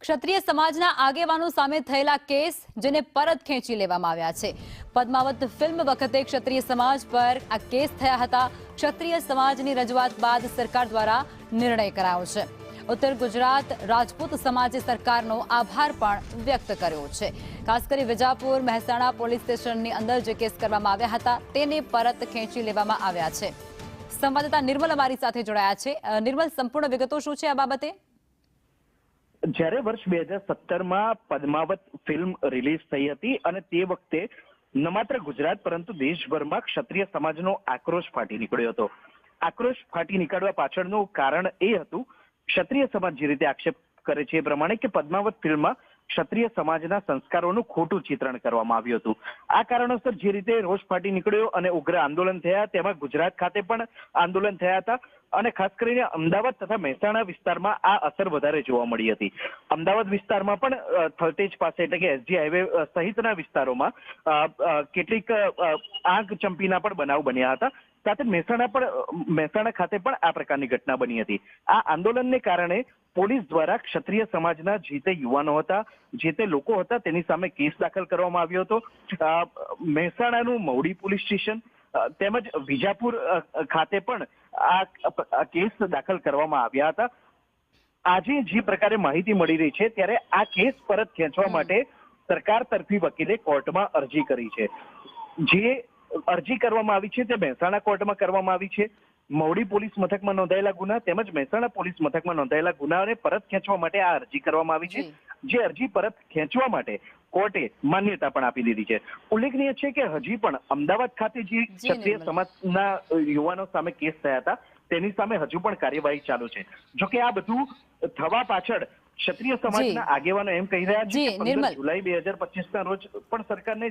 ક્ષત્રિય સમાજના આગેવાનો સામે થયેલા કેસ જેને પરત ખેંચી લેવામાં આવ્યા છે। પદ્માવત ફિલ્મ વખતે ક્ષત્રિય સમાજ પર આ કેસ થયા હતા। ક્ષત્રિય સમાજની રજૂઆત બાદ સરકાર દ્વારા નિર્ણય કરાયો છે। ઉત્તર ગુજરાત રાજપૂત સમાજે સરકારનો આભાર પણ વ્યક્ત કર્યો છે। ખાસ કરી વિજાપુર મહેસાણા પોલીસ સ્ટેશનની અંદર જે કેસ કરવામાં આવ્યા હતા તેને પરત ખેંચી લેવામાં આવ્યા છે। સંવાદદાતા નિર્મલ અમારી સાથે જોડાયા છે। નિર્મલ, સંપૂર્ણ વિગતો શું છે આ બાબતે? જ્યારે વર્ષ 2017માં પદ્માવત ફિલ્મ રિલીઝ થઈ હતી અને તે વખતે ન માત્ર ગુજરાત પરંતુ દેશભરમાં ક્ષત્રિય સમાજનો આક્રોશ ફાટી નીકળ્યો હતો। આક્રોશ ફાટી નીકળવા પાછળનું કારણ એ હતું, ક્ષત્રિય સમાજ જે રીતે આક્ષેપ કરે છે એ પ્રમાણે, કે પદ્માવત ફિલ્મમાં ક્ષત્રિય સમાજના સંસ્કારોનું ખોટું ચિત્રણ કરવામાં આવ્યું હતું। આ કારણોસર જે રીતે રોષ ફાટી નીકળ્યો અને ઉગ્ર આંદોલન થયા, તેમાં ગુજરાત ખાતે પણ આંદોલન થયા હતા અને ખાસ કરીને અમદાવાદ તથા મહેસાણા વિસ્તારમાં આ અસર વધારે જોવા મળી હતી। અમદાવાદ વિસ્તારમાં પણ થલતેજ પાસે એટલે કે એસજી હાઈવે સહિતના વિસ્તારોમાં કેટલીક આગ ચંપીના પણ બનાવ બન્યા હતા। સાથે મહેસાણા ખાતે પણ આ પ્રકારની ઘટના બની હતી। આ આંદોલનને કારણે પોલીસ દ્વારા ક્ષત્રિય સમાજના જે તે યુવાનો હતા, જે તે લોકો હતા, તેની સામે કેસ દાખલ કરવામાં આવ્યો હતો। મહેસાણાનું મવડી પોલીસ સ્ટેશન તેમજ વિજાપુર ખાતે પણ આ કેસ દાખલ કરવામાં આવ્યા હતા। આજે જે પ્રકારે માહિતી મળી રહી છે, ત્યારે આ કેસ પરત ખેંચવા માટે સરકાર તરફી વકીલે કોર્ટમાં અરજી કરી છે। જે અરજી કરવામાં આવી છે તે મહેસાણા કોર્ટમાં કરવામાં આવી છે। મવડી પોલીસ મથકમાં નોંધાયેલા ગુના તેમજ મહેસાણા પોલીસ મથકમાં નોંધાયેલા ગુનાઓને પરત ખેંચવા માટે આ અરજી કરવામાં આવી છે। જે અરજી પરત ખેંચવા માટે કોર્ટે માન્યતા પણ આપી દીધી છે। ઉલ્લેખનીય છે કે હજી પણ અમદાવાદ ખાતે જે ક્ષત્રિય સમાજના યુવાનો સામે કેસ થયા હતા તેની સામે હજુ પણ કાર્યવાહી ચાલુ છે। જોકે આ બધું થવા પાછળ ક્ષત્રિય સમાજના આગેવાનો એમ કહી રહ્યા છે કે 15 જુલાઈ 2025ના રોજ પણ સરકારને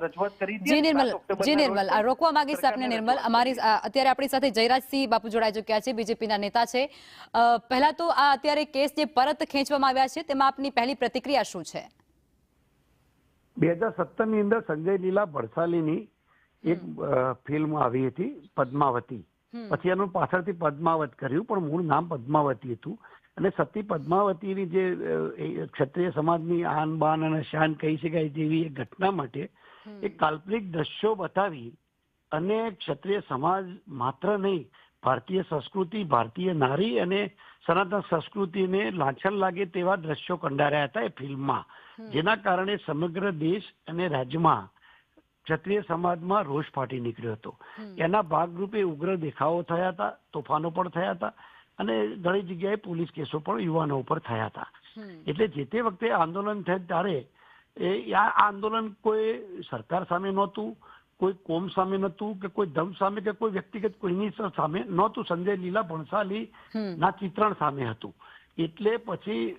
રજૂઆત કરી હતી। જી નિર્મલ, રોકવા માંગીશ આપને નિર્મલ। અત્યારે આપણી સાથે જયરાજસિંહ બાપુ જોડાઈ ચૂક્યા છે, બીજેપીના નેતા છે। પહેલા તો આ અત્યારે કેસ જે પરત ખેંચવામાં આવ્યા છે તેમાં આપની પહેલી પ્રતિક્રિયા શું છે? 2017ની અંદર સંજય લીલા ભણસાલીની એક ફિલ્મ આવી હતી પદ્માવતી, પછી એનું પાછળથી પદ્માવત કર્યું, પણ મૂળ નામ પદ્માવતી હતું। અને સતી પદ્માવતીની જે ક્ષત્રિય સમાજની આન બાન અને શાન કહી શકાય તેવી એક ઘટના માટે એક કાલ્પનિક દ્રશ્યો બતાવી અને ક્ષત્રિય સમાજ માત્ર નહીં, ભારતીય સંસ્કૃતિ, ભારતીય નારી અને સનાતન સંસ્કૃતિને લાંછન લાગે તેવા દ્રશ્યો કંડાર્યા હતા એ ફિલ્મમાં, જેના કારણે સમગ્ર દેશ અને રાજ્યમાં ક્ષત્રિય સમાજમાં રોષ ફાટી નીકળ્યો હતો। એના ભાગરૂપે ઉગ્ર દેખાવો થયા હતા, તોફાનો પણ થયા હતા અને ઘણી જગ્યાએ પોલીસ કેસો પણ યુવાનો ઉપર થયા હતા। એટલે જે તે વખતે આંદોલન થયું ત્યારે આ આંદોલન કોઈ સરકાર સામે નહોતું, કોઈ કોમ સામે નહોતું, કે કોઈ ધર્મ સામે, કે કોઈ વ્યક્તિગત કોઈની સામે નહોતું, સંજય લીલા ભણસાલી ના ચિત્રણ સામે હતું। એટલે પછી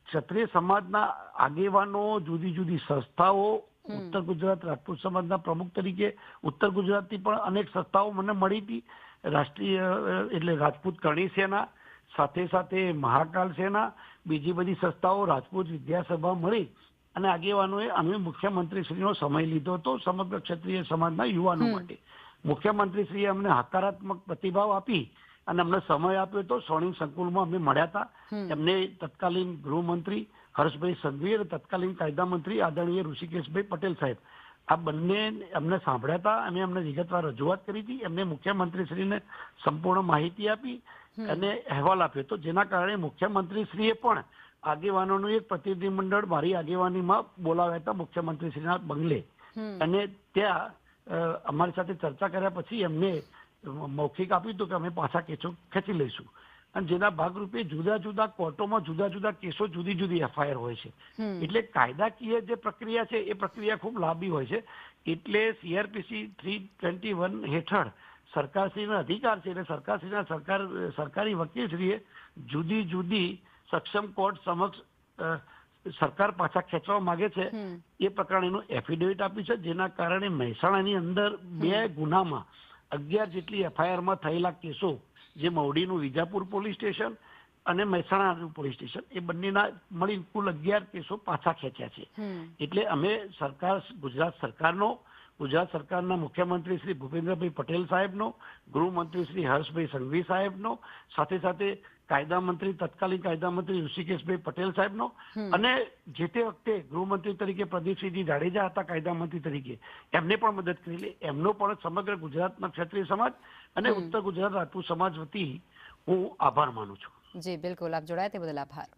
ક્ષત્રિય સમાજના આગેવાનો, જુદી જુદી સંસ્થાઓ, ઉત્તર ગુજરાત રાજપૂત સમાજના પ્રમુખ તરીકે ઉત્તર ગુજરાતથી પણ અનેક સંસ્થાઓ મને મળી હતી। રાષ્ટ્રીય એટલે રાજપૂત કરણી સેના, સાથે સાથે મહાકાલ સેના, બીજી બધી સંસ્થાઓ, રાજપૂત વિદ્યાસભા મળી અને આગેવાનોએ અમે મુખ્યમંત્રીશ્રીનો સમય લીધો હતો સમગ્ર ક્ષત્રિય સમાજના યુવાનો માટે। મુખ્યમંત્રીશ્રીએ અમને હકારાત્મક પ્રતિભાવ આપી અને અમને સમય આપ્યો હતો। સ્વર્ણિમ સંકુલમાં અમે મળ્યા હતા। એમને તત્કાલીન ગૃહમંત્રી હર્ષભાઈ સંઘવી અને તત્કાલીન કાયદા મંત્રી આદરણીય ઋષિકેશભાઈ પટેલ સાહેબ, આ બંને અમને સાંભળ્યા હતા અને અમને વિગતવાર રજૂઆત કરી હતી। એમને મુખ્યમંત્રીશ્રીને સંપૂર્ણ માહિતી આપી અને અહેવાલ આપ્યો હતો, જેના કારણે મુખ્યમંત્રીશ્રીએ પણ આગેવાનોનું એક પ્રતિનિધિમંડળ મારી આગેવાનીમાં બોલાવ્યા હતા મુખ્યમંત્રીશ્રીના બંગલે, અને ત્યાં અમારી સાથે ચર્ચા કર્યા પછી એમને મૌખિક આપ્યું હતું કે અમે પાછા કેસો ખેંચી લઈશું। અને જેના ભાગરૂપે જુદા જુદા કોર્ટોમાં જુદા જુદા કેસો, જુદી જુદી એફઆઈઆર હોય છે। એટલે કાયદાકીય જે પ્રક્રિયા છે એ પ્રક્રિયા ખૂબ લાંબી હોય છે। એટલે CRPC 321 હેઠળ સરકારશ્રીનો અધિકાર છે, એટલે સરકારશ્રીના સરકારી વકીલશ્રીએ જુદી જુદી સક્ષમ કોર્ટ સમક્ષ સરકાર પાછા ખેંચવા માંગે છે એ પ્રકારનું એફિડેવિટ આપ્યું છે, જેના કારણે મહેસાણાની અંદર 2 ગુનામાં 11 જેટલી એફઆઈઆરમાં થયેલા કેસો, જે મવડીનું વિજાપુર પોલીસ સ્ટેશન અને મહેસાણાનું પોલીસ સ્ટેશન, એ બંનેના મળી કુલ 11 કેસો પાછા ખેંચ્યા છે। એટલે અમે ગુજરાત સરકારના મુખ્યમંત્રી શ્રી ભૂપેન્દ્રભાઈ પટેલ સાહેબનો, ગૃહમંત્રી શ્રી હર્ષભાઈ સંઘવી સાહેબનો, સાથે સાથે કાયદા મંત્રી, તત્કાલીન કાયદા મંત્રી ઋષિકેશભાઈ પટેલ સાહેબનો, અને જે તે વખતે ગૃહમંત્રી તરીકે પ્રદીપસિંહજી જાડેજા હતા કાયદા મંત્રી તરીકે, એમને પણ મદદ કરેલી. એમનો પણ સમગ્ર ગુજરાતના ક્ષત્રિય સમાજ અને ઉત્તર ગુજરાત રાજપૂત સમાજ વતી હું આભાર માનું છું. જી બિલકુલ, આપ જોડાયા તે બદલ આભાર.